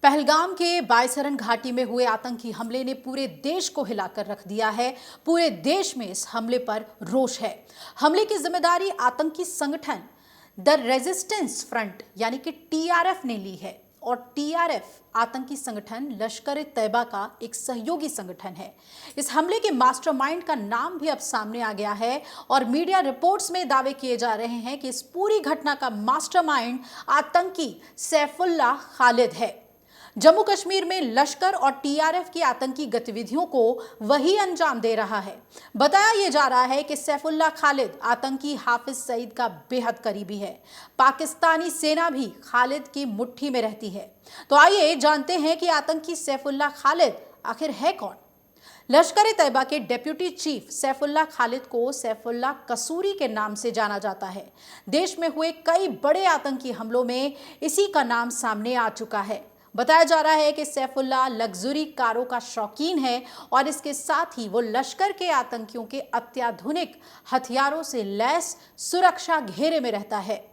पहलगाम के बायसरन घाटी में हुए आतंकी हमले ने पूरे देश को हिलाकर रख दिया है। पूरे देश में इस हमले पर रोष है। हमले की जिम्मेदारी आतंकी संगठन द रेजिस्टेंस फ्रंट यानी कि टीआरएफ ने ली है और टीआरएफ आतंकी संगठन लश्कर ए तैयबा का एक सहयोगी संगठन है। इस हमले के मास्टरमाइंड का नाम भी अब सामने आ गया है और मीडिया रिपोर्ट्स में दावे किए जा रहे हैं कि इस पूरी घटना का मास्टरमाइंड आतंकी सैफुल्लाह खालिद है। जम्मू कश्मीर में लश्कर और टीआरएफ की आतंकी गतिविधियों को वही अंजाम दे रहा है। बताया यह जा रहा है कि सैफुल्लाह खालिद आतंकी हाफिज सईद का बेहद करीबी है। पाकिस्तानी सेना भी खालिद की मुट्ठी में रहती है। तो आइए जानते हैं कि आतंकी सैफुल्लाह खालिद आखिर है कौन। लश्कर ए तैयबा के डेप्यूटी चीफ सैफुल्लाह खालिद को सैफुल्लाह कसूरी के नाम से जाना जाता है। देश में हुए कई बड़े आतंकी हमलों में इसी का नाम सामने आ चुका है। बताया जा रहा है कि सैफुल्लाह लग्जरी कारों का शौकीन है और इसके साथ ही वो लश्कर के आतंकियों के अत्याधुनिक हथियारों से लैस सुरक्षा घेरे में रहता है।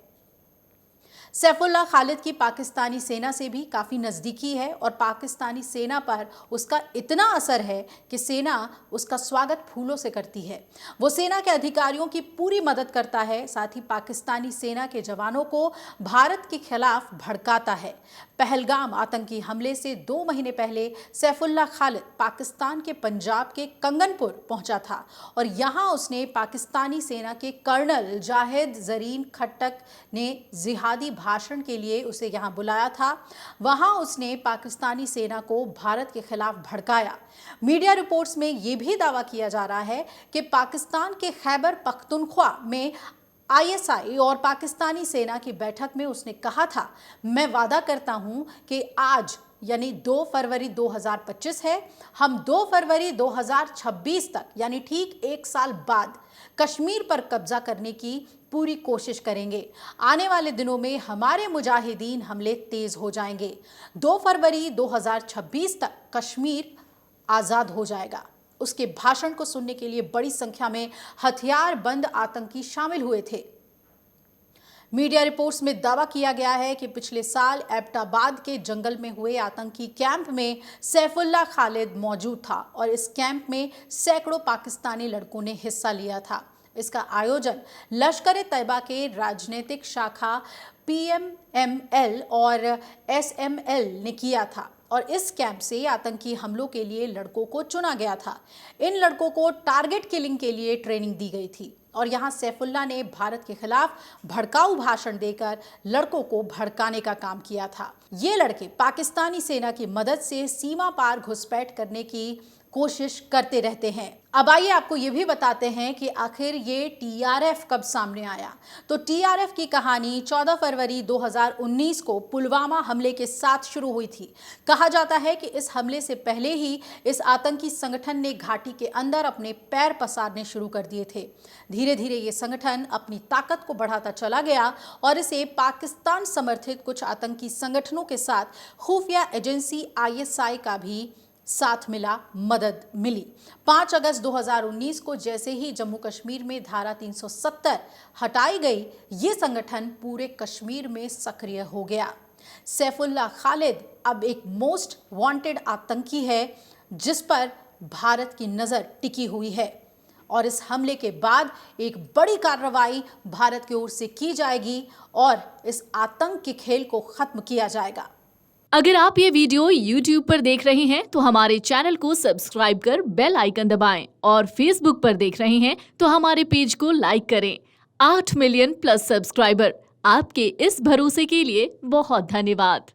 सैफुल्लाह खालिद की पाकिस्तानी सेना से भी काफ़ी नज़दीकी है और पाकिस्तानी सेना पर उसका इतना असर है कि सेना उसका स्वागत फूलों से करती है। वो सेना के अधिकारियों की पूरी मदद करता है, साथ ही पाकिस्तानी सेना के जवानों को भारत के खिलाफ भड़काता है। पहलगाम आतंकी हमले से 2 महीने पहले सैफुल्लाह खालिद पाकिस्तान के पंजाब के कंगनपुर पहुंचा था और यहां उसने पाकिस्तानी सेना के कर्नल जाहिद जरीन खट्टक ने जिहादी भाषण के लिए उसे यहां बुलाया था। वहां उसने पाकिस्तानी सेना को भारत के खिलाफ भड़काया। मीडिया रिपोर्ट्स में यह भी दावा किया जा रहा है कि पाकिस्तान के खैबर पख्तूनख्वा में आईएसआई और पाकिस्तानी सेना की बैठक में उसने कहा था, मैं वादा करता हूं कि आज यानी 2 फरवरी 2025 है, हम 2 फरवरी 2026 तक यानी ठीक 1 साल बाद कश्मीर पर कब्जा करने की पूरी कोशिश करेंगे। आने वाले दिनों में हमारे मुजाहिदीन हमले तेज हो जाएंगे। 2 फरवरी 2026 तक कश्मीर आज़ाद हो जाएगा। उसके भाषण को सुनने के लिए बड़ी संख्या में हथियारबंद आतंकी शामिल हुए थे। मीडिया रिपोर्ट्स में दावा किया गया है कि पिछले साल एबटाबाद के जंगल में हुए आतंकी कैंप में सैफुल्लाह खालिद मौजूद था और इस कैंप में सैकड़ों पाकिस्तानी लड़कों ने हिस्सा लिया था। इसका आयोजन लश्कर ए तैयबा के राजनीतिक शाखा पीएमएल और एसएमएल ने किया था और इस कैंप से आतंकी हमलों के लिए लड़कों को चुना गया था। इन लड़कों को टारगेट किलिंग के लिए ट्रेनिंग दी गई थी और यहां सैफुल्लाह ने भारत के खिलाफ भड़काऊ भाषण देकर लड़कों को भड़काने का काम किया था। ये लड़के पाकिस्तानी सेना की मदद से सीमा पार घुसपैठ करने की कोशिश करते रहते हैं। अब आइए आपको ये भी बताते हैं कि आखिर ये टीआरएफ कब सामने आया। तो टीआरएफ की कहानी 14 फरवरी 2019 को पुलवामा हमले के साथ शुरू हुई थी। कहा जाता है कि इस हमले से पहले ही इस आतंकी संगठन ने घाटी के अंदर अपने पैर पसारने शुरू कर दिए थे। धीरे धीरे ये संगठन अपनी ताकत को बढ़ाता चला गया और इसे पाकिस्तान समर्थित कुछ आतंकी संगठनों के साथ खुफिया एजेंसी आईएसआई का भी साथ मिला, मदद मिली। 5 अगस्त 2019 को जैसे ही जम्मू कश्मीर में धारा 370 हटाई गई, ये संगठन पूरे कश्मीर में सक्रिय हो गया। सैफुल्लाह खालिद अब एक मोस्ट वांटेड आतंकी है जिस पर भारत की नज़र टिकी हुई है और इस हमले के बाद एक बड़ी कार्रवाई भारत की ओर से की जाएगी और इस आतंक के खेल को खत्म किया जाएगा। अगर आप ये वीडियो YouTube पर देख रहे हैं तो हमारे चैनल को सब्सक्राइब कर बेल आइकन दबाएं और Facebook पर देख रहे हैं तो हमारे पेज को लाइक करें। 8 मिलियन प्लस सब्सक्राइबर, आपके इस भरोसे के लिए बहुत धन्यवाद।